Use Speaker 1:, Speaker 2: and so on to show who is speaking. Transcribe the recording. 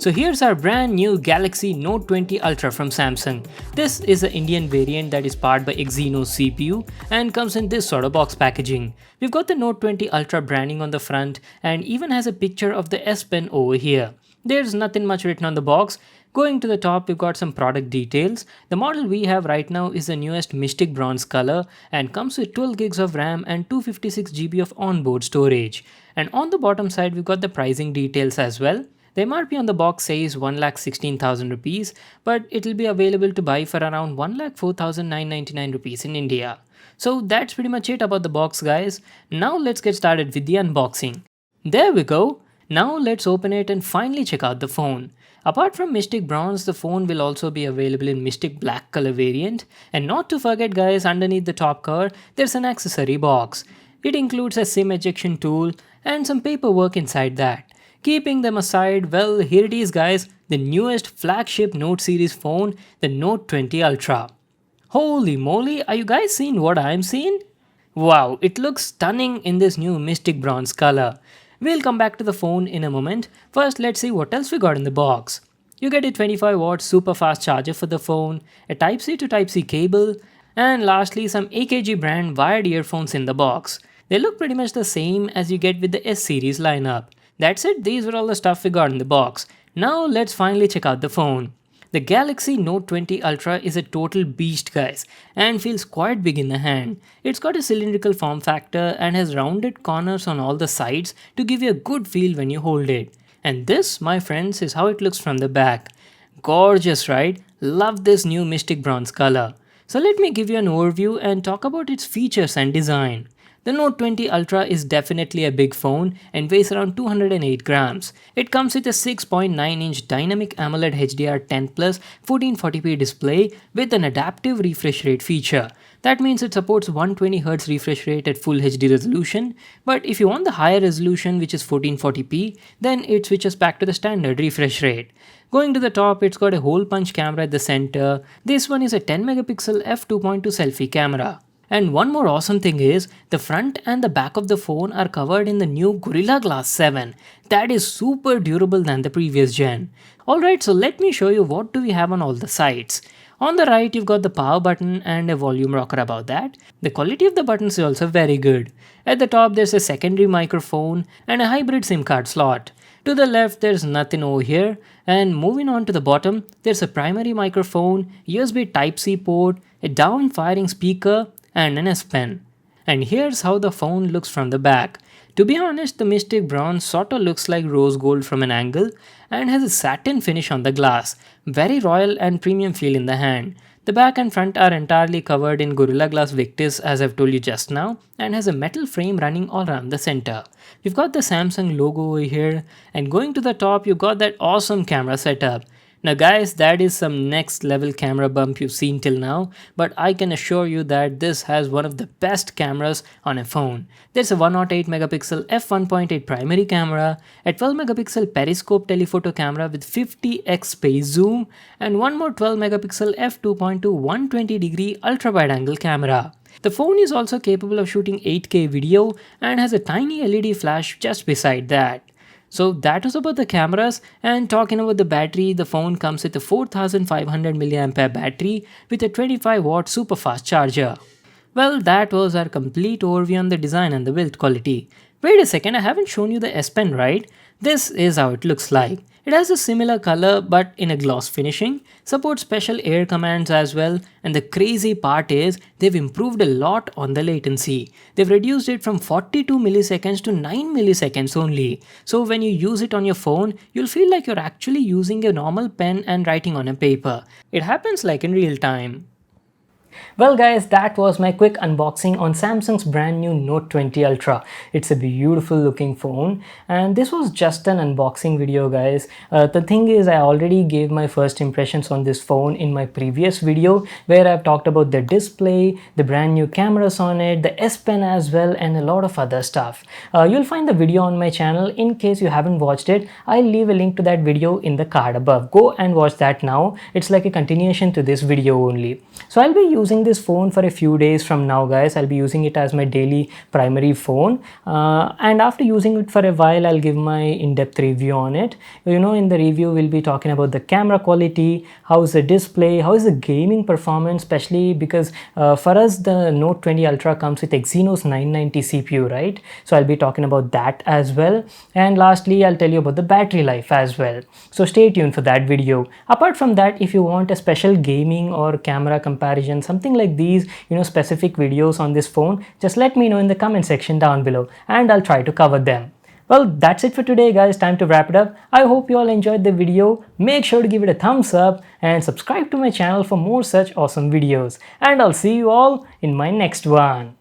Speaker 1: So here's our brand new Galaxy Note 20 Ultra from Samsung. This is the Indian variant that is powered by Exynos CPU and comes in this sort of box packaging. We've got the Note 20 Ultra branding on the front and even has a picture of the S Pen over here. There's nothing much written on the box. Going to the top, we've got some product details. The model we have right now is the newest Mystic Bronze color and comes with 12 gigs of RAM and 256 GB of onboard storage. And on the bottom side, we've got the pricing details as well. The MRP on the box says 1,16,000 rupees, but it'll be available to buy for around 1,04,999 rupees in India. So that's pretty much it about the box, guys. Now let's get started with the unboxing. There we go. Now let's open it and finally check out the phone. Apart from Mystic Bronze, the phone will also be available in Mystic Black color variant. And not to forget, guys, underneath the top cover, there's an accessory box. It includes a SIM ejection tool and some paperwork inside that. Keeping them aside, well, here it is, guys, the newest flagship Note series phone, the Note 20 Ultra. Holy moly, are you guys seeing what I'm seeing? Wow, it looks stunning in this new Mystic Bronze color. We'll come back to the phone in a moment. First, let's see what else we got in the box. You get a 25-watt super fast charger for the phone, a Type-C to Type-C cable, and lastly some AKG brand wired earphones in the box. They look pretty much the same as you get with the S series lineup. That's it, these were all the stuff we got in the box. Now let's finally check out the phone. The Galaxy Note 20 Ultra is a total beast, guys, and feels quite big in the hand. It's got a cylindrical form factor and has rounded corners on all the sides to give you a good feel when you hold it. And this, my friends, is how it looks from the back. Gorgeous, right? Love this new Mystic Bronze color. So let me give you an overview and talk about its features and design. The Note 20 Ultra is definitely a big phone and weighs around 208 grams. It comes with a 6.9-inch Dynamic AMOLED HDR10 Plus 1440p display with an adaptive refresh rate feature. That means it supports 120Hz refresh rate at full HD resolution, but if you want the higher resolution, which is 1440p, then it switches back to the standard refresh rate. Going to the top, it's got a hole punch camera at the center. This one is a 10 megapixel f2.2 selfie camera. And one more awesome thing is, the front and the back of the phone are covered in the new Gorilla Glass 7. That is super durable than the previous gen. Alright, so let me show you what do we have on all the sides. On the right, you've got the power button and a volume rocker above that. The quality of the buttons is also very good. At the top, there's a secondary microphone and a hybrid SIM card slot. To the left, there's nothing over here. And moving on to the bottom, there's a primary microphone, USB Type-C port, a down-firing speaker, and an S Pen. And here's how the phone looks from the back. To be honest, the Mystic Bronze sorta looks like rose gold from an angle and has a satin finish on the glass. Very royal and premium feel in the hand. The back and front are entirely covered in Gorilla Glass Victus, as I've told you just now, and has a metal frame running all around the center. We've got the Samsung logo over here, and going to the top, you've got that awesome camera setup. Now guys, that is some next level camera bump you've seen till now, but I can assure you that this has one of the best cameras on a phone. There's a 108 megapixel f1.8 primary camera, a 12 megapixel periscope telephoto camera with 50x space zoom, and one more 12 megapixel f2.2 120 degree ultra wide angle camera. The phone is also capable of shooting 8K video and has a tiny LED flash just beside that. So that was about the cameras, and talking about the battery, the phone comes with a 4500 mAh battery with a 25-watt super fast charger. Well, that was our complete overview on the design and the build quality. Wait a second, I haven't shown you the S Pen, right? This is how it looks like. It has a similar color but in a gloss finishing, supports special air commands as well, and the crazy part is they've improved a lot on the latency. They've reduced it from 42 milliseconds to 9 milliseconds only. So when you use it on your phone, you'll feel like you're actually using a normal pen and writing on a paper. It happens like in real time. Well guys, that was my quick unboxing on Samsung's brand new Note 20 Ultra. It's a beautiful looking phone, and this was just an unboxing video, guys. The thing is, I already gave my first impressions on this phone in my previous video where I've talked about the display, the brand new cameras on it, the S Pen as well, and a lot of other stuff. You'll find the video on my channel. In case you haven't watched it, I'll leave a link to that video in the card above. Go and watch that now. It's like a continuation to this video only. So I'll be using using this phone for a few days from now, guys. I'll be using it as my daily primary phone, and after using it for a while, I'll give my in-depth review on it. In the review we'll be talking about the camera quality, how's the display, how is the gaming performance, especially because for us the Note 20 Ultra comes with Exynos 990 CPU, right? So I'll be talking about that as well, and lastly I'll tell you about the battery life as well. So stay tuned for that video. Apart from that, if you want a special gaming or camera comparison, something like these, specific videos on this phone, just let me know in the comment section down below and I'll try to cover them. Well, that's it for today, guys. Time to wrap it up. I hope you all enjoyed the video. Make sure to give it a thumbs up and subscribe to my channel for more such awesome videos. And I'll see you all in my next one.